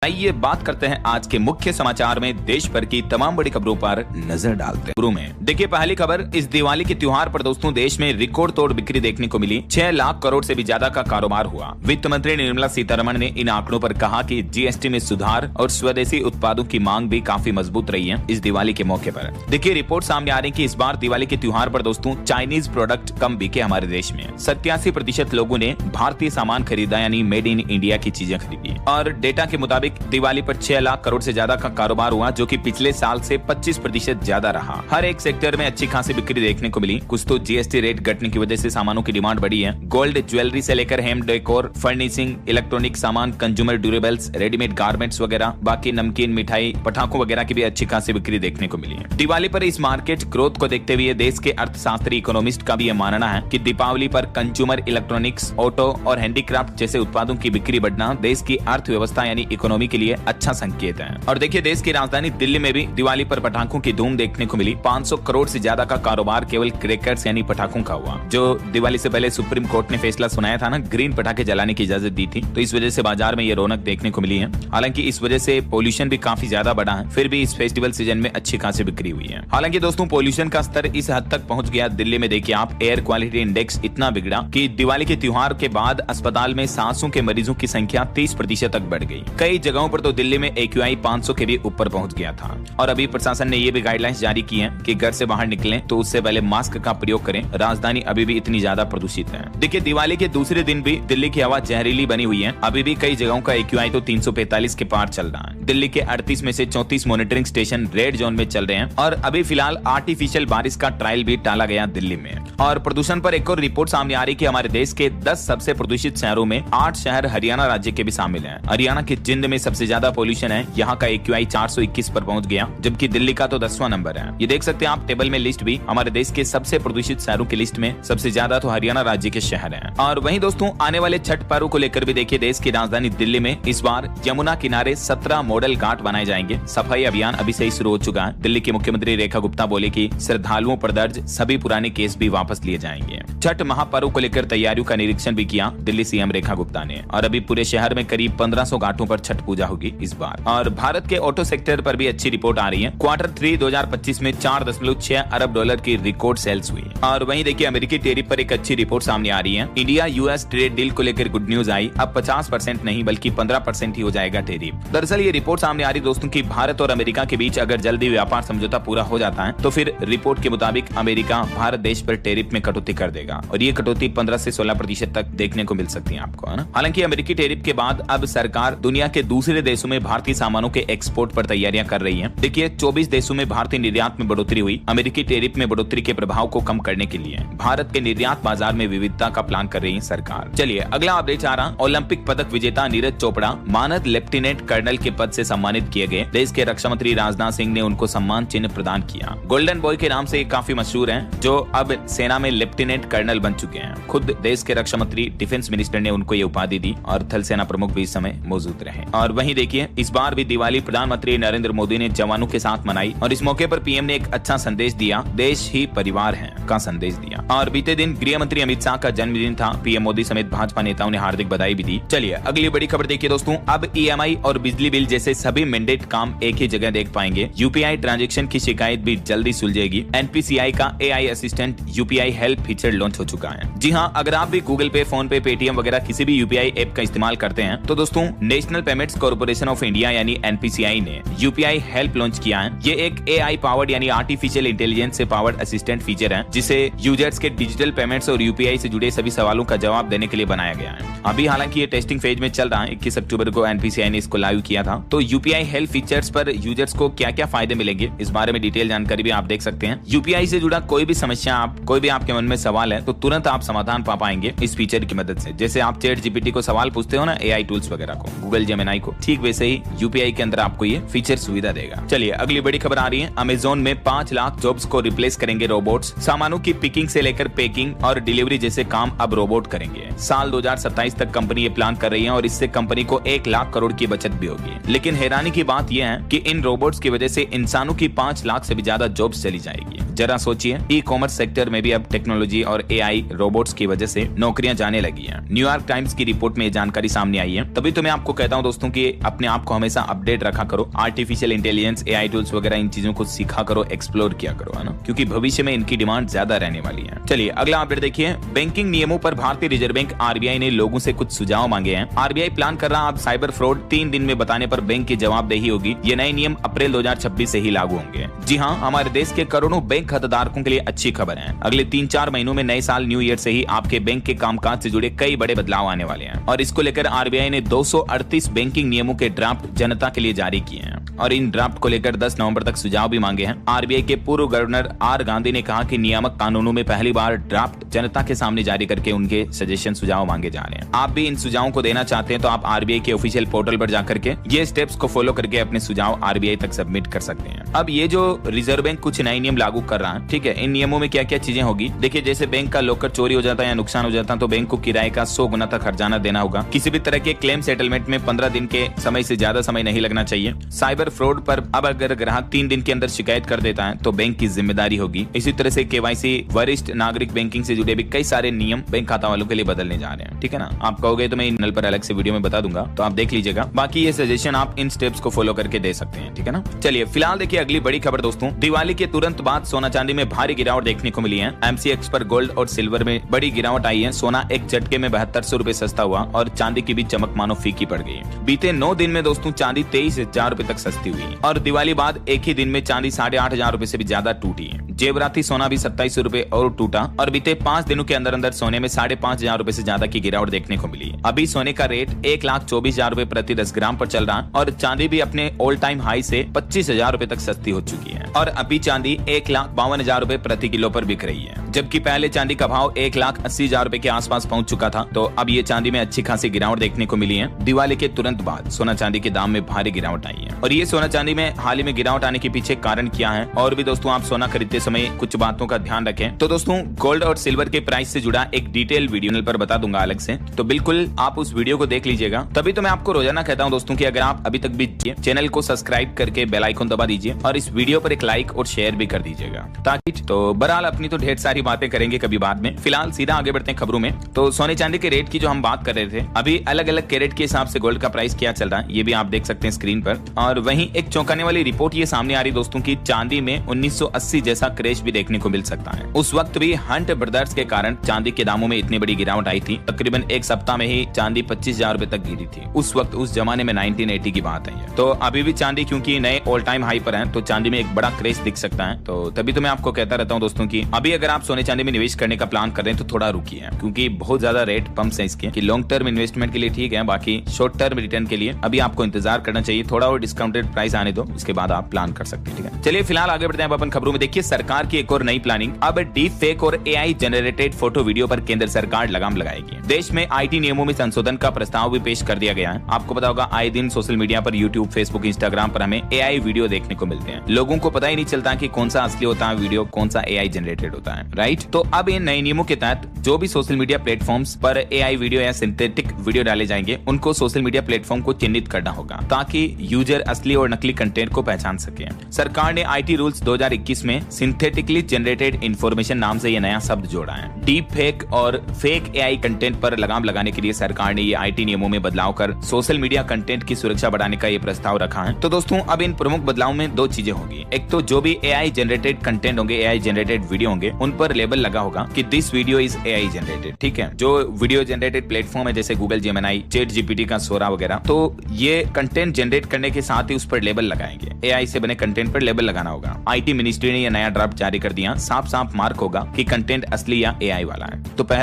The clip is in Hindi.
आइए बात करते हैं आज के मुख्य समाचार में देश भर की तमाम बड़ी खबरों पर नजर डालते हैं। शुरू में देखिए पहली खबर, इस दिवाली के त्योहार पर दोस्तों देश में रिकॉर्ड तोड़ बिक्री देखने को मिली। 6 लाख करोड़ से भी ज्यादा का कारोबार हुआ। वित्त मंत्री निर्मला सीतारमण ने इन आंकड़ों पर कहा कि जीएसटी में सुधार और स्वदेशी उत्पादों की मांग भी काफी मजबूत रही है इस दिवाली के मौके पर। देखिए रिपोर्ट सामने आ रही है कि इस बार दिवाली के त्योहार पर दोस्तों चाइनीज प्रोडक्ट कम बिके हमारे देश में। 87% लोगों ने भारतीय सामान खरीदा यानी मेड इन इंडिया की चीजें खरीदी। और डेटा के मुताबिक दिवाली पर 6 लाख करोड़ से ज्यादा का कारोबार हुआ, जो कि पिछले साल से 25% ज्यादा रहा। हर एक सेक्टर में अच्छी खासी बिक्री देखने को मिली। कुछ तो जीएसटी रेट घटने की वजह से सामानों की डिमांड बढ़ी है। गोल्ड, ज्वेलरी से लेकर हेम डेकोर, फर्निशिंग, इलेक्ट्रॉनिक सामान, कंज्यूमर ड्यूरेबल्स, रेडीमेड गारमेंट्स वगैरह, बाकी नमकीन, मिठाई, पटाखों वगैरह की भी अच्छी खासी बिक्री देखने को मिली है। दिवाली पर इस मार्केट ग्रोथ को देखते हुए देश के अर्थशास्त्री इकोनॉमिस्ट का भी यह मानना है कि दीपावली पर कंज्यूमर इलेक्ट्रॉनिक्स, ऑटो और हैंडीक्राफ्ट जैसे उत्पादों की बिक्री बढ़ना देश की अर्थव्यवस्था यानी इकोनॉमी के लिए अच्छा संकेत है। और देखिए देश की राजधानी दिल्ली में भी दिवाली पर पटाखों की धूम देखने को मिली। 500 करोड़ से ज्यादा का कारोबार केवल क्रैकर्स यानी पटाखों का हुआ। जो दिवाली से पहले सुप्रीम कोर्ट ने फैसला सुनाया था ना, ग्रीन पटाखे जलाने की इजाजत दी थी, तो इस वजह से बाजार में ये रौनक देखने को मिली है। हालांकि इस वजह से पोल्यूशन भी काफी ज्यादा बढ़ा है, फिर भी इस फेस्टिवल सीजन में अच्छी खासी बिक्री हुई है। हालांकि दोस्तों पोल्यूशन का स्तर इस हद तक पहुंच गया दिल्ली में, देखिए आप, एयर क्वालिटी इंडेक्स इतना बिगड़ा कि दिवाली के त्योहार के बाद अस्पताल में सांसों के मरीजों की संख्या 30% तक बढ़ गई। कई जगहों पर तो दिल्ली में AQI 500 के भी ऊपर पहुंच गया था। और अभी प्रशासन ने ये भी गाइडलाइंस जारी की हैं कि घर से बाहर निकलें तो उससे पहले मास्क का प्रयोग करें। राजधानी अभी भी इतनी ज्यादा प्रदूषित है। देखिए दिवाली के दूसरे दिन भी दिल्ली की हवा जहरीली बनी हुई है। अभी भी कई जगहों का AQI तो 345 के पार चल रहा है। दिल्ली के 38 में से 34 मॉनिटरिंग स्टेशन रेड जोन में चल रहे हैं। और अभी फिलहाल आर्टिफिशियल बारिश का ट्रायल भी टाला गया दिल्ली में। और प्रदूषण पर एक और रिपोर्ट सामने आ रही कि हमारे देश के 10 सबसे प्रदूषित शहरों में 8 शहर हरियाणा राज्य के भी शामिल हैं। हरियाणा के जिंद में सबसे ज्यादा पोल्यूशन है। यहाँ का AQI 421 पर पहुंच गया, जबकि दिल्ली का तो 10वां नंबर है। ये देख सकते हैं आप टेबल में लिस्ट भी, हमारे देश के सबसे प्रदूषित शहरों की लिस्ट में सबसे ज्यादा तो हरियाणा राज्य के शहर हैं। और वहीं दोस्तों आने वाले छठ पर्व को लेकर भी देखिए देश की राजधानी दिल्ली में इस बार यमुना किनारे 17 मॉडल घाट बनाए जाएंगे। सफाई अभियान अभी से ही शुरू हो चुका है। दिल्ली की मुख्यमंत्री रेखा गुप्ता बोले कि श्रद्धालुओं पर दर्ज सभी पुराने केस भी वापस लिए जाएंगे। छठ महापर्व को लेकर तैयारियों का निरीक्षण भी किया दिल्ली CM रेखा गुप्ता ने। और अभी पूरे शहर में करीब 1500 घाटों पर छठ पूजा होगी इस बार। और भारत के ऑटो सेक्टर पर भी अच्छी रिपोर्ट आ रही है। Q3 2025 में $4.6 अरब की रिकॉर्ड सेल्स हुई। और वहीं देखिए अमेरिकी टैरिफ पर एक अच्छी रिपोर्ट सामने आ रही है। इंडिया US ट्रेड डील को लेकर गुड न्यूज आई। अब 50% नहीं बल्कि 15% ही हो जाएगा टैरिफ। दरअसल ये रिपोर्ट सामने आ रही दोस्तों की भारत और अमेरिका के बीच अगर जल्दी व्यापार समझौता पूरा हो जाता है तो फिर रिपोर्ट के मुताबिक अमेरिका भारत देश पर टैरिफ में कटौती कर देगा। और ये कटौती 15 से 16% तक देखने को मिल सकती है आपको, है ना। हालांकि अमेरिकी टैरिफ के बाद अब सरकार दुनिया के दूसरे देशों में भारतीय सामानों के एक्सपोर्ट पर तैयारियां कर रही है। देखिए 24 देशों में भारतीय निर्यात में बढ़ोतरी हुई। अमेरिकी टैरिफ में बढ़ोतरी के प्रभाव को कम करने के लिए भारत के निर्यात बाजार में विविधता का प्लान कर रही है सरकार। चलिए अगला अपडेट आ रहा, ओलंपिक पदक विजेता नीरज चोपड़ा मानद लेफ्टिनेंट कर्नल के पद से सम्मानित किए गए। देश के रक्षा मंत्री राजनाथ सिंह ने उनको सम्मान चिन्ह प्रदान किया। गोल्डन बॉय के नाम से काफी मशहूर हैं, जो अब सेना में लेफ्टिनेंट कर्नल बन चुके हैं। खुद देश के रक्षा मंत्री डिफेंस मिनिस्टर ने उनको ये उपाधि दी और थल सेना प्रमुख भी इस समय मौजूद रहे। और वहीं देखिए इस बार भी दिवाली प्रधानमंत्री नरेंद्र मोदी ने जवानों के साथ मनाई। और इस मौके पर PM ने एक अच्छा संदेश दिया, देश ही परिवार है का संदेश दिया। और बीते दिन गृह मंत्री अमित शाह का जन्मदिन था। PM मोदी समेत भाजपा नेताओं ने हार्दिक बधाई भी दी। चलिए अगली बड़ी खबर देखिए दोस्तों, अब EMI और बिजली बिल जैसे सभी मैंडेट काम एक ही जगह देख पाएंगे। UPI ट्रांजैक्शन की शिकायत भी जल्दी सुलझेगी। NPCI का AI assistant UPI help feature launch हो चुका है। जी हाँ, अगर आप भी गूगल पे, फोन पे, पेटीएम वगैरह किसी भी UPI ऐप का इस्तेमाल करते हैं तो दोस्तों national payments corporation of India यानी NPCI ने UPI हेल्प लॉन्च किया है। ये एक AI पावर्ड यानी आर्टिफिशियल इंटेलिजेंस से पावर्ड असिस्टेंट फीचर है, जिसे यूजर्स के डिजिटल पेमेंट्स और UPI से जुड़े सभी सवालों का जवाब देने के लिए बनाया गया है। अभी हालांकि ये टेस्टिंग फेज में चल रहा है। 21 अक्टूबर को NPCI ने इसको लाइव किया था। तो UPI हेल्प फीचर्स पर यूजर्स को क्या क्या फायदे मिलेंगे इस बारे में डिटेल जानकारी भी आप देख सकते हैं। UPI से जुड़ा कोई भी समस्या, कोई भी आपके मन में सवाल है तो तुरंत आप समाधान पा पाएंगे इस फीचर की मदद से। जैसे आप ChatGPT को सवाल पूछते हो ना, AI टूल्स वगैरह को, गूगल जेमिनी को, ठीक वैसे ही UPI के अंदर आपको ये फीचर सुविधा देगा। चलिए अगली बड़ी खबर आ रही है, अमेज़न में 5 लाख जॉब्स को रिप्लेस करेंगे रोबोट्स। सामानों की पिकिंग से लेकर पैकिंग और डिलीवरी जैसे काम अब रोबोट करेंगे। साल 2027 तक कंपनी ये प्लान कर रही है और इससे कंपनी को 1 लाख करोड़ की बचत भी होगी। लेकिन हैरानी की बात यह है कि इन रोबोट्स की वजह से इंसानों की 5 लाख से भी ज्यादा जॉब्स चली जाएगी। जरा सोचिए, ई कॉमर्स सेक्टर में भी अब टेक्नोलॉजी और एआई रोबोट्स की वजह से नौकरियां जाने लगी हैं। न्यूयॉर्क टाइम्स की रिपोर्ट में ये जानकारी सामने आई है। तभी तो मैं आपको कहता हूं दोस्तों कि अपने आप को हमेशा अपडेट रखा करो, आर्टिफिशियल इंटेलिजेंस, एआई टूल्स वगैरह इन चीजों को सीखा करो, एक्सप्लोर किया करो, है ना, क्योंकि भविष्य में इनकी डिमांड ज्यादा रहने वाली है। चलिए अगला अपडेट देखिए। बैंकिंग नियमों पर भारतीय रिजर्व बैंक आरबीआई ने लोगों से कुछ सुझाव मांगे हैं। आरबीआई प्लान कर रहा अब साइबर फ्रॉड 3 दिन में बताने पर बैंक की जवाबदेही होगी। ये नए नियम अप्रैल 2026 से ही लागू होंगे। जी हाँ, हमारे देश के करोड़ों बैंक खाताधारकों के लिए अच्छी खबर है। अगले 3-4 महीनों में नए साल न्यू ईयर से ही आपके बैंक के कामकाज से जुड़े कई बड़े बदलाव आने वाले हैं और इसको लेकर आरबीआई ने 238 बैंकिंग नियमों के ड्राफ्ट जनता के लिए जारी किए हैं और इन ड्राफ्ट को लेकर 10 नवंबर तक सुझाव भी मांगे हैं। आरबीआई के पूर्व गवर्नर आर गांधी ने कहा कि नियामक कानूनों में पहली बार ड्राफ्ट जनता के सामने जारी करके उनके सजेशन सुझाव मांगे जा रहे हैं। आप भी इन सुझावों को देना चाहते हैं तो आप आरबीआई के ऑफिशियल पोर्टल पर जाकर के ये स्टेप्स को फॉलो करके अपने सुझाव आरबीआई तक सबमिट कर सकते हैं। अब ये जो रिजर्व बैंक कुछ नए नियम लागू कर रहा है, ठीक है, इन नियमों में क्या क्या चीजें होगी देखिए। जैसे बैंक का लॉकर चोरी हो जाता है या नुकसान हो जाता है तो बैंक को किराए का 100 गुना तक हर्जाना देना होगा। किसी भी तरह के क्लेम सेटलमेंट में 15 दिन के समय से ज्यादा समय नहीं लगना चाहिए। साइबर फ्रॉड पर अब अगर ग्राहक 3 दिन के अंदर शिकायत कर देता है तो बैंक की जिम्मेदारी होगी। इसी तरह से केवाईसी, वरिष्ठ नागरिक बैंकिंग से जुड़े भी कई सारे नियम बैंक खाता वालों के लिए बदलने जा रहे हैं, ठीक है ना। आप कहोगे तो मैं इन नल पर अलग से वीडियो में बता दूंगा, तो आप देख लीजिएगा। बाकी ये सजेशन आप इन स्टेप्स को फॉलो करके दे सकते हैं, ठीक है ना। चलिए फिलहाल देखिए अगली बड़ी खबर दोस्तों। दिवाली के तुरंत बाद सोना चांदी में भारी गिरावट देखने को मिली है। एमसीएक्स पर गोल्ड और सिल्वर में बड़ी गिरावट आई है। सोना एक झटके में 7200 रुपए सस्ता हुआ और चांदी की भी चमक मानो फीकी पड़ गई। बीते 9 दिन में दोस्तों चांदी 23,000 रुपए तक सस्ती हुई और दिवाली बाद एक ही दिन में चांदी 8,500 रुपए से भी ज्यादा टूटी है। जेवराती सोना भी 2700 रुपए और टूटा और बीते 5 दिनों के अंदर अंदर सोने में 5,500 रुपए से ज्यादा की गिरावट देखने को मिली। अभी सोने का रेट 1,24,000 रुपए प्रति 10 ग्राम पर चल रहा है और चांदी भी अपने ऑल टाइम हाई से 25,000 रुपए तक सस्ती हो चुकी है और अभी चांदी 1,52,000 रुपए प्रति किलो पर बिक रही है, जबकि पहले चांदी का भाव 1,80,000 रुपए के आसपास पहुंच चुका था। तो अब ये चांदी में अच्छी खासी गिरावट देखने को मिली है। दिवाली के तुरंत बाद सोना चांदी के दाम में भारी गिरावट आई है और ये सोना चांदी में हाल ही में गिरावट आने के पीछे कारण क्या है और भी दोस्तों आप सोना खरीदते समय कुछ बातों का ध्यान रखें। तो दोस्तों गोल्ड और सिल्वर के प्राइस से जुड़ा एक डिटेल वीडियो पर बता दूंगा अलग से, तो बिल्कुल आप उस वीडियो को देख लीजिएगा। तभी तो मैं आपको रोजाना कहता हूं दोस्तों कि अगर आप अभी तक भी चैनल को सब्सक्राइब करके बेल आइकन दबा दीजिए और इस वीडियो पर एक लाइक और शेयर भी कर दीजिएगा ताकि, तो बहरहाल अपनी तो ढेर सारी बातें करेंगे कभी बाद में। फिलहाल सीधा आगे बढ़ते हैं खबरों में। तो सोने चांदी के रेट की जो हम बात कर रहे थे, अभी अलग अलग कैरेट के हिसाब से गोल्ड का प्राइस क्या चल रहा है ये भी आप देख सकते हैं स्क्रीन पर। और वहीं एक चौंकाने वाली रिपोर्ट ये सामने आ रही दोस्तों की चांदी में 1980 जैसा क्रेश भी देखने को मिल सकता है। उस वक्त भी हंट ब्रदर्स के कारण चांदी के दामों में इतनी बड़ी गिरावट आई थी। तकरीबन एक सप्ताह में ही चांदी 25,000 रुपए तक गिरी थी। उस वक्त उस जमाने में 1980 की बात है। तो अभी भी चांदी क्योंकि नए ऑल टाइम हाई पर है तो चांदी में एक बड़ा क्रेश दिख सकता है। तो तभी तो मैं आपको कहता रहता हूँ दोस्तों की अभी अगर आप सोने चांदी में निवेश करने का प्लान कर रहे हैं तो थोड़ा रुकिए, क्योंकि बहुत ज्यादा रेट पंप्स है इसके कि लॉन्ग टर्म इन्वेस्टमेंट के लिए ठीक है, बाकी शॉर्ट टर्म रिटर्न के लिए अभी आपको इंतजार करना चाहिए। थोड़ा और डिस्काउंटेड प्राइस आने दो, इसके बाद आप प्लान कर सकते हैं, ठीक है। चलिए फिलहाल आगे बढ़ते हैं अपन खबरों में। देखिए सरकार की एक और नई प्लानिंग, अब डीप फेक और एआई जनरेटेड फोटो वीडियो पर केंद्र सरकार लगाम लगाएगी। देश में आईटी नियमों में संशोधन का प्रस्ताव भी पेश कर दिया गया है। आपको पता होगा आए दिन सोशल मीडिया पर यूट्यूब, फेसबुक, इंस्टाग्राम पर हमें एआई वीडियो देखने को मिलते हैं। लोगों को पता ही नहीं चलता कि कौन सा असली होता है वीडियो, कौन सा एआई जनरेटेड होता है, राइट। तो अब इन नए नियमों के तहत जो भी सोशल मीडिया प्लेटफॉर्म्स पर एआई वीडियो या सिंथेटिक वीडियो डाले जाएंगे उनको सोशल मीडिया प्लेटफॉर्म को चिन्हित करना होगा ताकि यूजर असली और नकली कंटेंट को पहचान सके। सरकार ने आईटी रूल्स 2021 में सिंथेटिकली जनरेटेड इंफॉर्मेशन नाम से ये नया शब्द जोड़ा है। डीप फेक और फेक एआई कंटेंट पर लगाम लगाने के लिए सरकार ने ये आईटी नियमों में बदलाव कर सोशल मीडिया कंटेंट की सुरक्षा बढ़ाने का ये प्रस्ताव रखा है। तो दोस्तों अब इन प्रमुख बदलाव में 2 चीजें होगी। एक तो जो भी एआई जनरेटेड कंटेंट होंगे, एआई जनरेटेड वीडियो होंगे, उन पर लेबल लगा होगा कि this video is AI generated, ठीक है। जो वीडियो जनरेटेड प्लेटफॉर्म है जैसे गूगल जेमिनी, चैट जीपीटी का सोरा वगैरह, तो ये कंटेंट जनरेट करने के साथ ही उस पर लेबल लगाएंगे। एआई से बने कंटेंट पर लेबल लगाना होगा। आईटी मिनिस्ट्री ने यह नया ड्राफ्ट जारी कर दिया। साफ साफ मार्क होगा कि कंटेंट असली या एआई वाला है। तो पहले